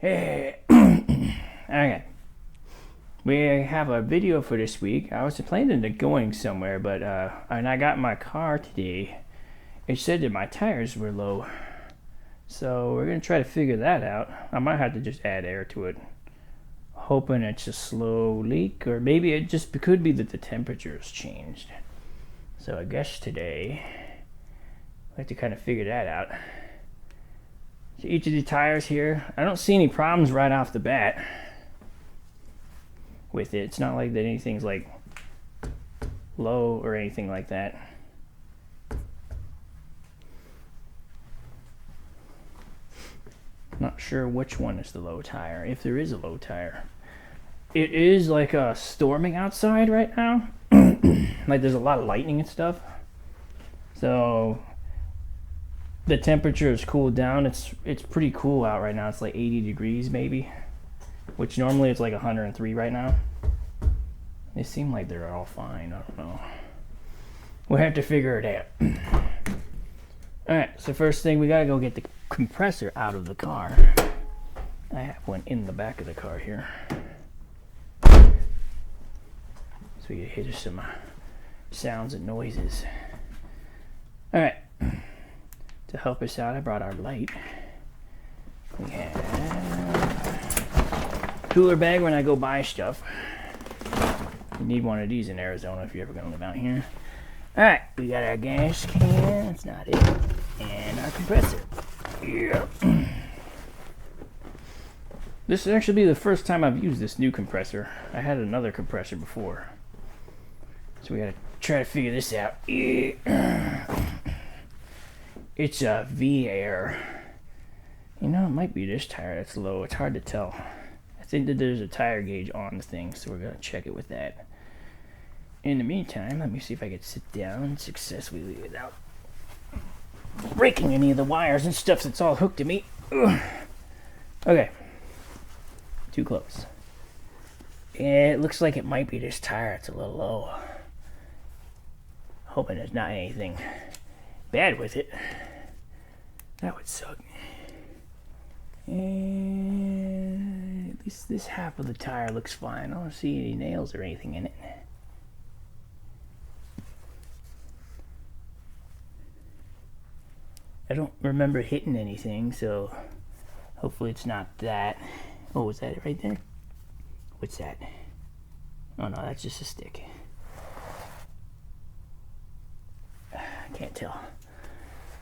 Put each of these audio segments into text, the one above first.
Hey. Okay. We have a video for this week. I was planning on going somewhere, but and I got in my car today. It said that my tires were low. So we're going to try to figure that out. I might have to just add air to it. Hoping it's a slow leak, or maybe it just could be that the temperature has changed. So I guess today I have to kind of figure that out. So each of the tires here, I don't see any problems right off the bat with it. It's not like that anything's like low or anything like that. Not sure which one is the low tire, if there is a low tire. It is like storming outside right now. Like there's a lot of lightning and stuff. So the temperature has cooled down. It's pretty cool out right now. It's like 80 degrees maybe, which normally it's like 103 right now. They seem like they're all fine. I don't know. We'll have to figure it out. Alright, so first thing, we gotta go get the compressor out of the car. I have one in the back of the car here. So we can hear some sounds and noises. Alright, to help us out, I brought our light. We have a cooler bag when I go buy stuff. You need one of these in Arizona if you're ever gonna live out here. Alright, we got our gas can, that's not it, and our compressor. Yeah. This will actually be the first time I've used this new compressor. I had another compressor before. So we gotta try to figure this out. Yeah. It's a ViAir. You know, it might be this tire that's low. It's hard to tell. I think that there's a tire gauge on the thing, so we're gonna check it with that. In the meantime, let me see if I can sit down successfully without breaking any of the wires and stuff that's all hooked to me. Ugh. Okay. Too close. It looks like it might be this tire. It's a little low. Hoping there's not anything bad with it. That would suck. And at least this half of the tire looks fine. I don't see any nails or anything in it. I don't remember hitting anything, so hopefully it's not that. Oh, is that it right there? What's that? Oh no, that's just a stick. I can't tell.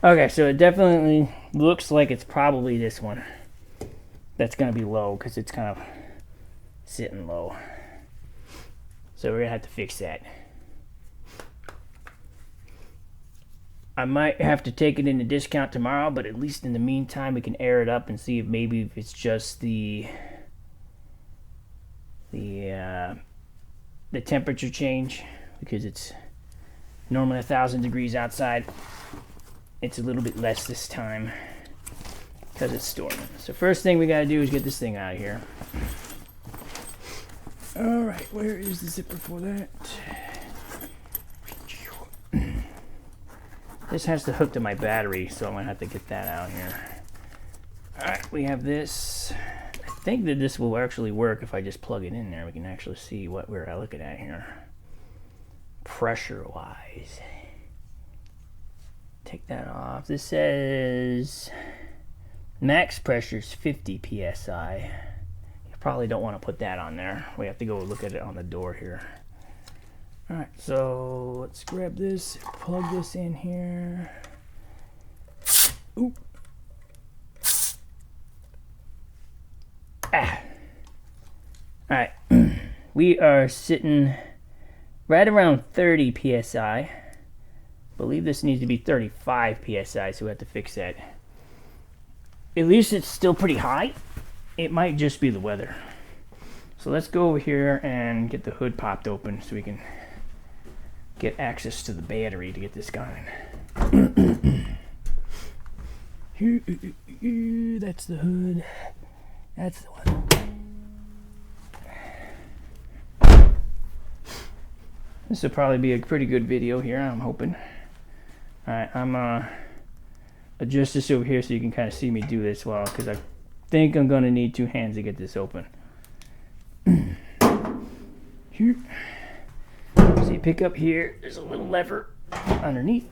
Okay, so it definitely looks like it's probably this one that's gonna be low, because it's kind of sitting low. So we're gonna have to fix that. I might have to take it in a discount tomorrow, but at least in the meantime we can air it up and see if maybe if it's just the temperature change, because it's normally 1,000 degrees outside. It's a little bit less this time because it's storming. So first thing we gotta do is get this thing out of here. All right, where is the zipper for that? This has to hook to my battery, so I'm gonna have to get that out here. All right, we have this. I think that this will actually work if I just plug it in there. We can actually see what we're looking at here. Pressure-wise. Take that off. This says max pressure is 50 psi. You probably don't want to put that on there. We have to go look at it on the door here. Alright, so let's grab this, plug this in here. Oop. Ah. Alright, we are sitting right around 30 psi. I believe this needs to be 35 psi, so we have to fix that. At least it's still pretty high. It might just be the weather. So let's go over here and get the hood popped open so we can get access to the battery to get this going. That's the hood. That's the one. This will probably be a pretty good video here, I'm hoping. Alright, I'm adjust this over here so you can kind of see me do this well, because think I'm gonna need 2 hands to get this open. Here. So you pick up here, there's a little lever underneath.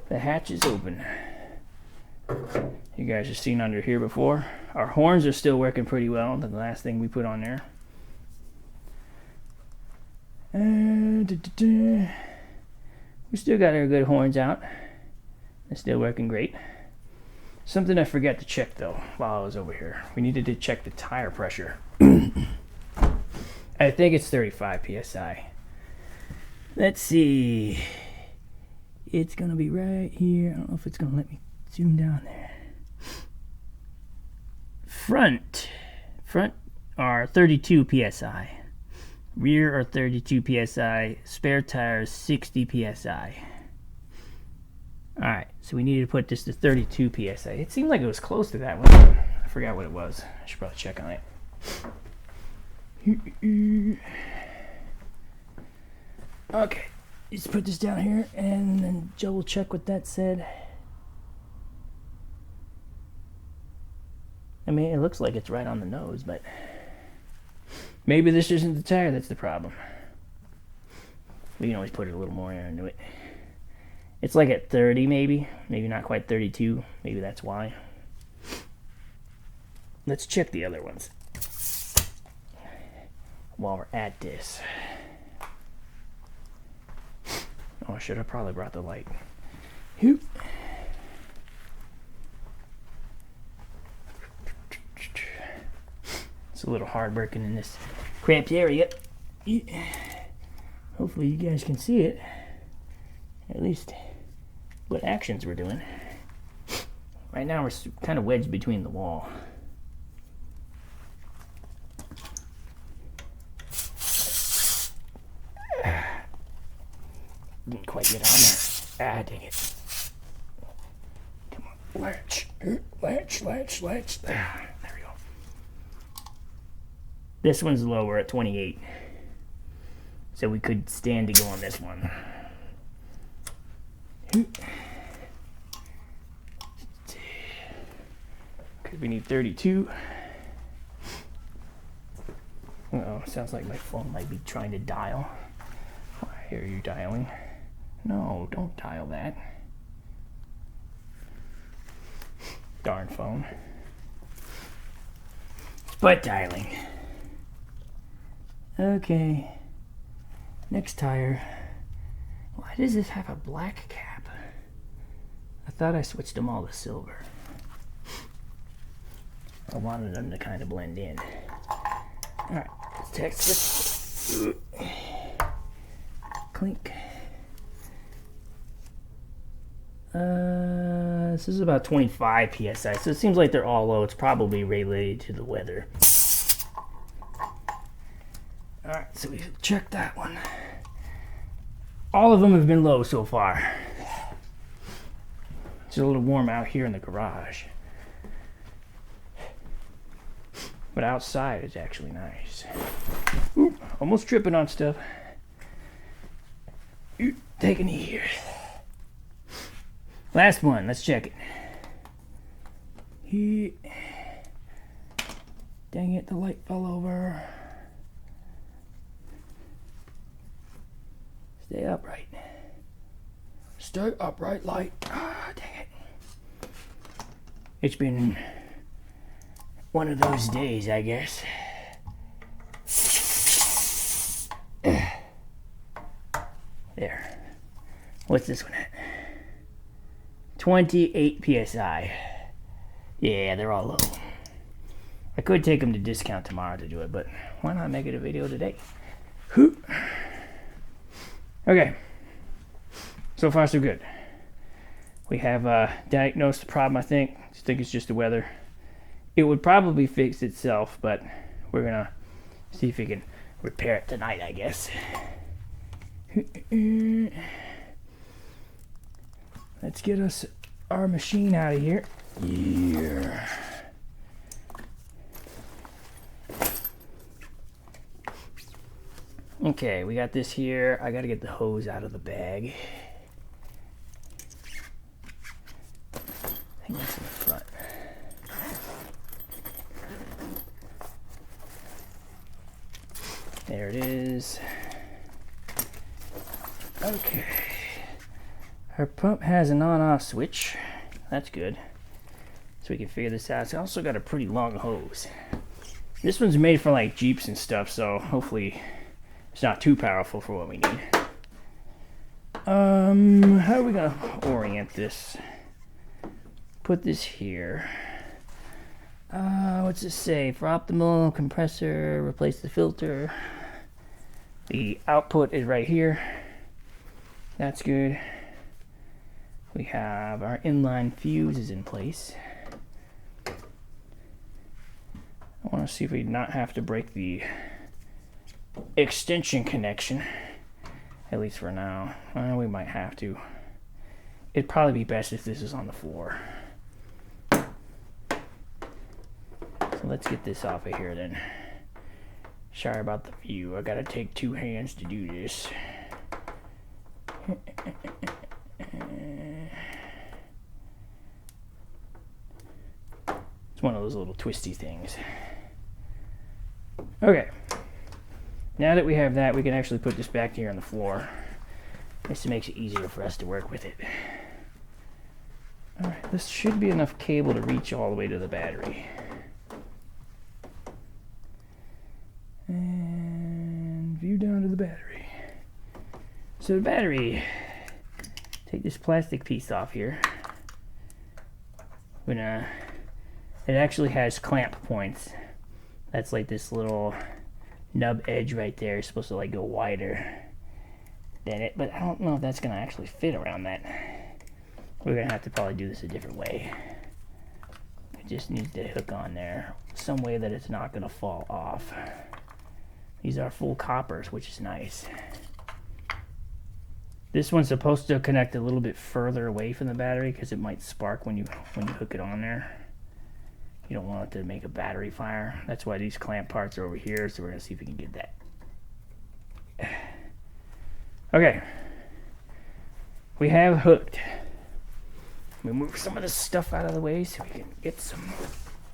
The hatch is open. You guys have seen under here before. Our horns are still working pretty well. The last thing we put on there. We still got our good horns out. They're still working great. Something I forgot to check though while I was over here. We needed to check the tire pressure. I think it's 35 psi. Let's see. It's gonna be right here. I don't know if it's gonna let me zoom down there. Front are 32 psi. Rear are 32 psi. Spare tires 60 psi. Alright, so we needed to put this to 32 psi. It seemed like it was close to that one. I forgot what it was. I should probably check on it. Okay, just put this down here and then Joe will check what that said. I mean, it looks like it's right on the nose, but maybe this isn't the tire that's the problem. We can always put a little more air into it. It's like at 30 maybe not quite 32. Maybe that's why. Let's check the other ones while we're at this. Oh, I should have probably brought the light. Hoop. It's a little hard working in this cramped area. Hopefully you guys can see it. At least what actions we're doing. Right now we're kind of wedged between the wall. Didn't quite get on there. Ah, dang it. Come on, latch. There we go. This one's lower at 28. So we could stand to go on this one. Because we need 32. Uh-oh, sounds like my phone might be trying to dial. I hear you dialing. No, don't dial that. Darn phone. It's butt dialing. Okay. Next tire. Why does this have a black cap? I thought I switched them all to silver. I wanted them to kind of blend in. Alright, let's text this. Clink. This is about 25 psi, so it seems like they're all low. It's probably related to the weather. Alright, so we check that one. All of them have been low so far. It's a little warm out here in the garage. But outside it's actually nice. Ooh, almost tripping on stuff. Ooh, take a knee here. Last one, let's check it. Dang it, the light fell over. Stay upright. Stay upright, light. Ah, dang it. It's been one of those days, I guess. There. What's this one at? 28 psi. Yeah, they're all low. I could take them to discount tomorrow to do it, but why not make it a video today? Okay. So far, so good. We have diagnosed the problem, I think. I think it's just the weather. It would probably fix itself, but we're going to see if we can repair it tonight, I guess. Let's get us our machine out of here. Yeah. Okay, we got this here. I gotta get the hose out of the bag. I think that's in the front. There it is. Okay. Our pump has an on-off switch. That's good. So we can figure this out. It's also got a pretty long hose. This one's made for like Jeeps and stuff, so hopefully it's not too powerful for what we need. How are we gonna orient this? Put this here. What's this say? For optimal compressor, replace the filter. The output is right here. That's good. We have our inline fuse is in place. I want to see if we not have to break the extension connection, at least for now. We might have to. It'd probably be best if this is on the floor. So let's get this off of here then. Sorry about the view. I gotta take two hands to do this. It's one of those little twisty things. Okay. Now that we have that, we can actually put this back here on the floor. This makes it easier for us to work with it. Alright, this should be enough cable to reach all the way to the battery. And view down to the battery. So the battery, take this plastic piece off here. It actually has clamp points. That's like this little nub edge right there. It's supposed to like go wider than it, but I don't know if that's gonna actually fit around that. We're gonna have to probably do this a different way. It just needs to hook on there some way that it's not gonna fall off. These are full coppers, which is nice. This one's supposed to connect a little bit further away from the battery because it might spark when you hook it on there. You don't want it to make a battery fire. That's why these clamp parts are over here, so we're gonna see if we can get that. Okay. We have hooked. We move some of this stuff out of the way so we can get some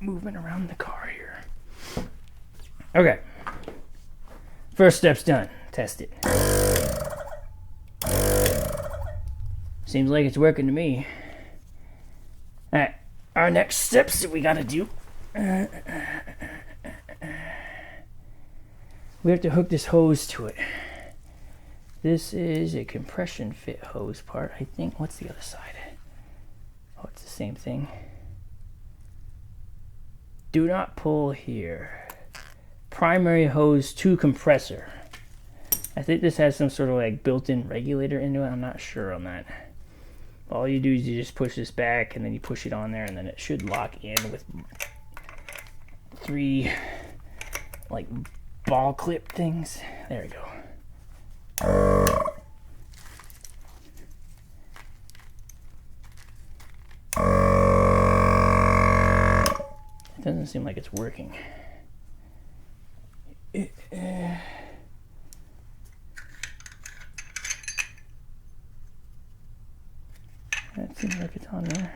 movement around the car here. Okay. First step's done. Test it. Seems like it's working to me. Alright. Our next steps that we gotta do. We have to hook this hose to it. This is a compression fit hose part, I think. What's the other side? Oh, it's the same thing. Do not pull here. Primary hose to compressor. I think this has some sort of like built-in regulator into it. I'm not sure on that. All you do is you just push this back and then you push it on there and then it should lock in with 3 like ball clip things. There we go. It doesn't seem like it's working. That seems like it's on there.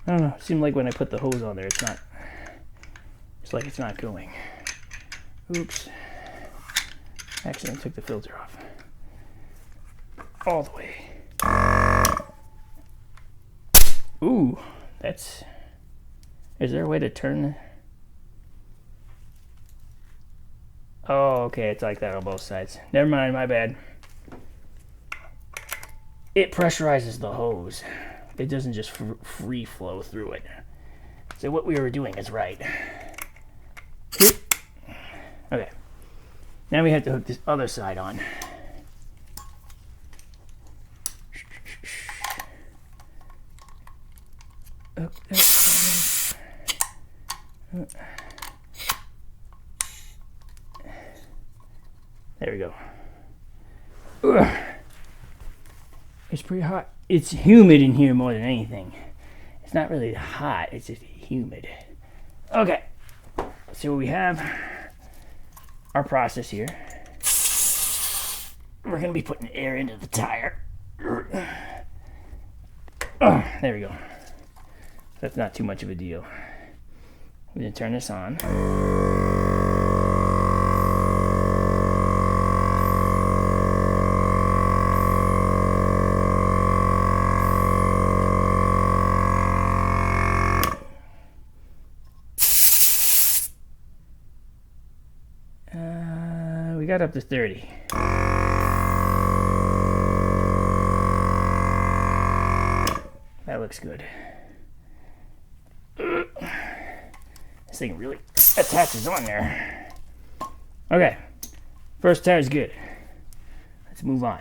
I don't know. It seemed like when I put the hose on there, it's not. It's like it's not going. Oops. Accidentally took the filter off. All the way. Ooh, that's. Is there a way to turn the? Oh, okay. It's like that on both sides. Never mind. My bad. It pressurizes the hose. It doesn't just free flow through it. So what we were doing is right. Okay. Now we have to hook this other side on. There we go. Ugh. It's pretty hot. It's humid in here more than anything. It's not really hot, it's just humid. Okay, so we have our process here. We're gonna be putting air into the tire. Oh, there we go. That's not too much of a deal. We're gonna turn this on. got up to 30. That looks good. This thing really attaches on there. Okay, first tire's good. Let's move on.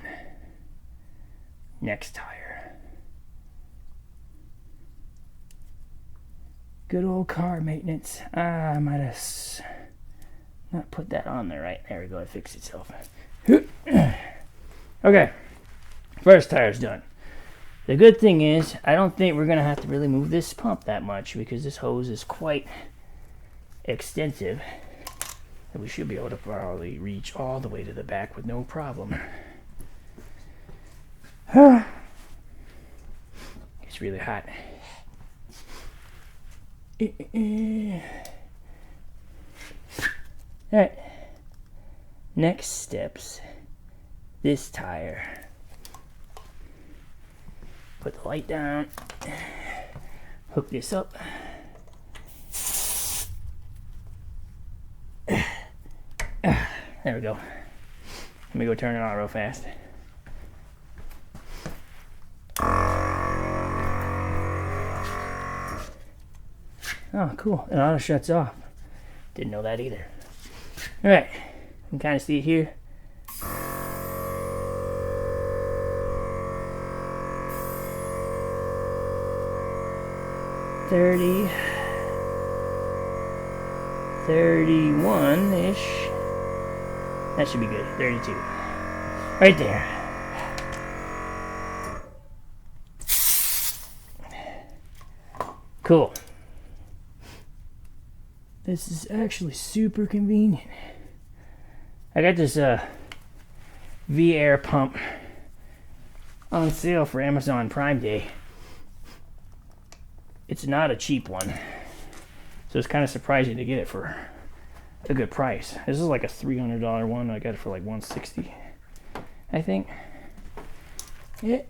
Next tire. Good old car maintenance. I might have not put that on there right. There we go, it fixed itself. Okay, first tire's done. The good thing is, I don't think we're going to have to really move this pump that much because this hose is quite extensive. And we should be able to probably reach all the way to the back with no problem. It's really hot. Alright. Next steps. This tire. Put the light down. Hook this up. There we go. Let me go turn it on real fast. Oh, cool. It auto shuts off. Didn't know that either. Alright. You can kind of see it here. $30, 31-ish. That should be good. 32. Right there. Cool. This is actually super convenient. I got this ViAir pump on sale for Amazon Prime Day. It's not a cheap one, so it's kind of surprising to get it for a good price. This is like a $300 one. I got it for like $160, I think. Yeah,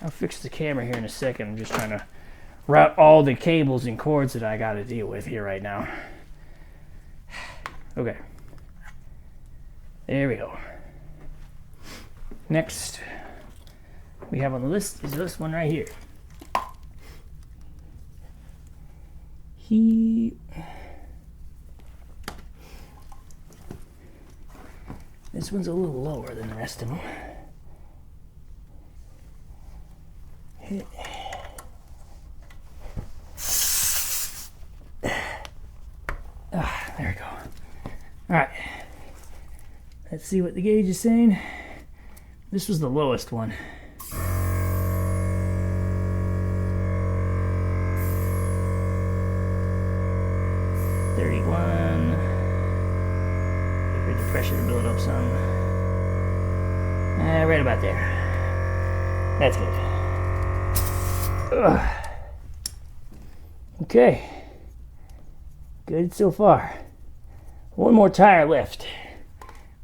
I'll fix the camera here in a second. I'm just trying to route all the cables and cords that I got to deal with here right now. Okay, there we go. Next we have on the list is this one right here. This one's a little lower than the rest of them. There we go. Alright. Let's see what the gauge is saying. This was the lowest one. Pressure to build up some. Right about there. That's good. Ugh. Okay. Good so far. One more tire left.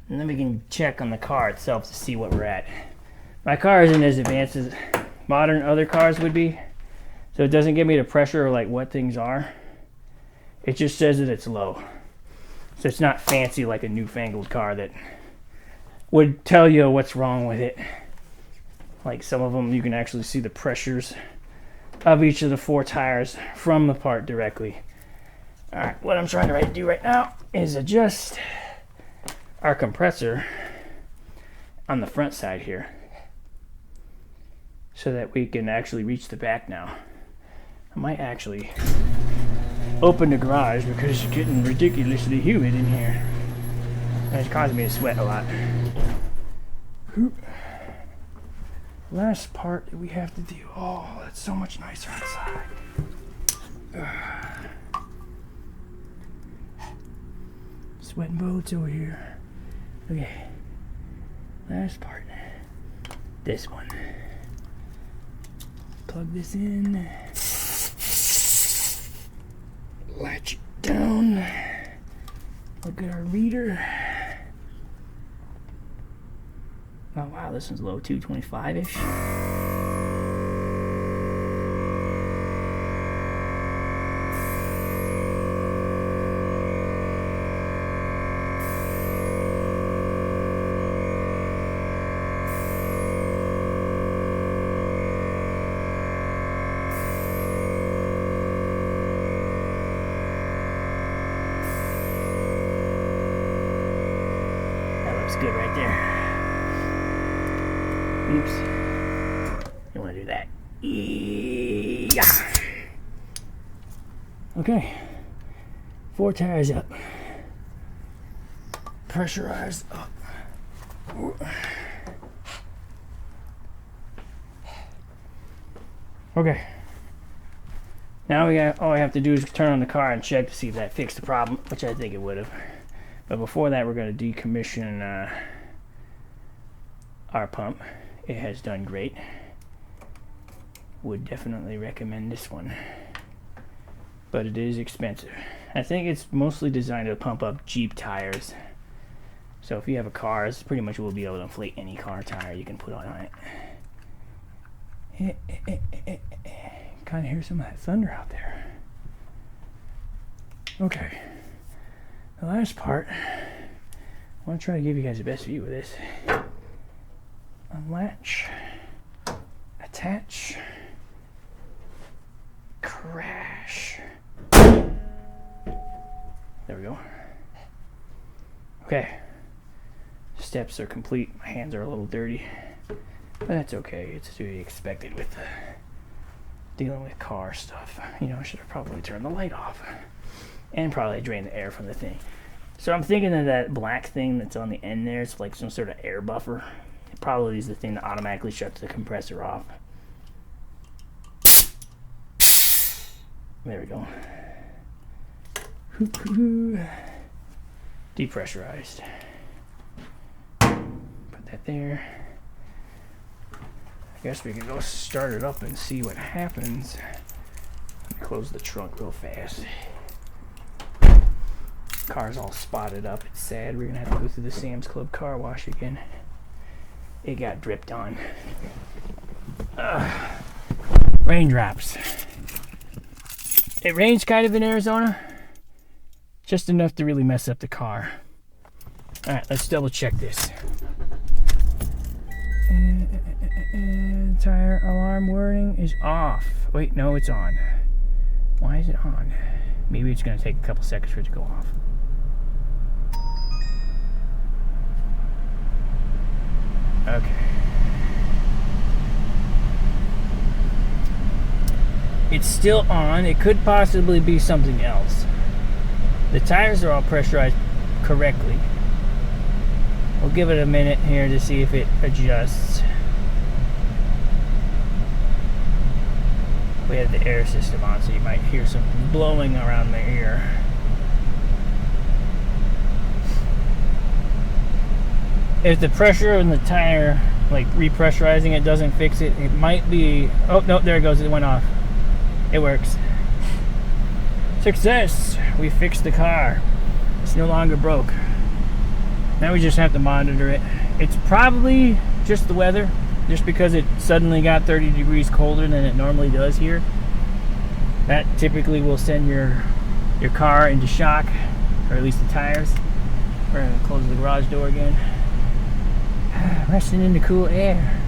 And then we can check on the car itself to see what we're at. My car isn't as advanced as modern other cars would be. So it doesn't give me the pressure or like what things are. It just says that it's low. So it's not fancy like a newfangled car that would tell you what's wrong with it. Like some of them, you can actually see the pressures of each of the 4 tires from the part directly. Alright, what I'm trying to do right now is adjust our compressor on the front side here so that we can actually reach the back now. I might actually open the garage because it's getting ridiculously humid in here. And it's causing me to sweat a lot. Last part that we have to do. Oh, that's so much nicer outside. Sweating boats over here. Okay. Last part. This one. Plug this in. Latch it down. Look at our reader. Oh wow, this one's low, 225-ish. That's good right there. Oops. You want to do that. Yeah. Okay. 4 tires up. Pressurized up. Okay. Now all I have to do is turn on the car and check to see if that fixed the problem, which I think it would have. But before that, we're going to decommission our pump. It has done great. Would definitely recommend this one. But it is expensive. I think it's mostly designed to pump up Jeep tires. So if you have a car, it's pretty much will be able to inflate any car tire you can put on it. Kind of hear some of that thunder out there. Okay. The last part, I want to try to give you guys the best view of this. Unlatch, attach, crash. There we go. Okay. Steps are complete. My hands are a little dirty, but that's okay. It's to be expected with dealing with car stuff. You know, I should have probably turned the light off and probably drained the air from the thing. So I'm thinking of that black thing that's on the end there. It's like some sort of air buffer. It probably is the thing that automatically shuts the compressor off. There we go. Depressurized. Put that there. I guess we can go start it up and see what happens. Let me close the trunk real fast. Car's all spotted up. It's sad. We're gonna have to go through the Sam's Club car wash again. It got dripped on. Raindrops. It rains kind of in Arizona. Just enough to really mess up the car. Alright, let's double check this. Tire alarm warning is off. Wait, no, it's on. Why is it on? Maybe it's going to take a couple seconds for it to go off. Okay. It's still on. It could possibly be something else. The tires are all pressurized correctly. We'll give it a minute here to see if it adjusts. We have the air system on, so you might hear some blowing around the ear. If the pressure in the tire, like repressurizing it, doesn't fix it, it might be... Oh, no, there it goes. It went off. It works. Success! We fixed the car. It's no longer broke. Now we just have to monitor it. It's probably just the weather, just because it suddenly got 30 degrees colder than it normally does here. That typically will send your car into shock, or at least the tires. We're gonna close the garage door again. Resting in the cool air.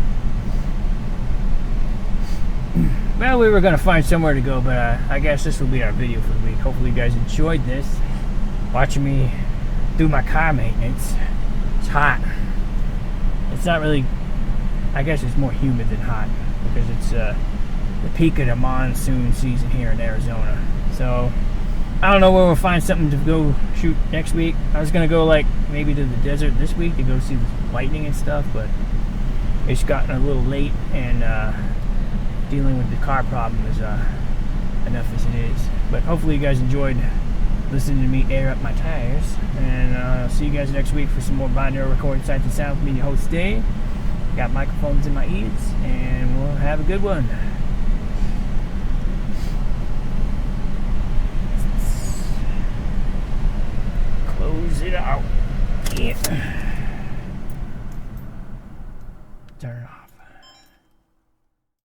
Well, we were gonna find somewhere to go, but I guess this will be our video for the week. Hopefully you guys enjoyed this. Watching me do my car maintenance. It's hot. It's not really, I guess it's more humid than hot, because it's the peak of the monsoon season here in Arizona. So I don't know where we'll find something to go shoot next week. I was gonna go like maybe to the desert this week to go see the lightning and stuff, but it's gotten a little late, and dealing with the car problem is enough as it is. But hopefully you guys enjoyed listening to me air up my tires, and I'll see you guys next week for some more Binaural Recording Sights and Sounds with me, your host Dave. Got microphones in my ears, and we'll have a good one. Close it out. Yeah. Turn it off.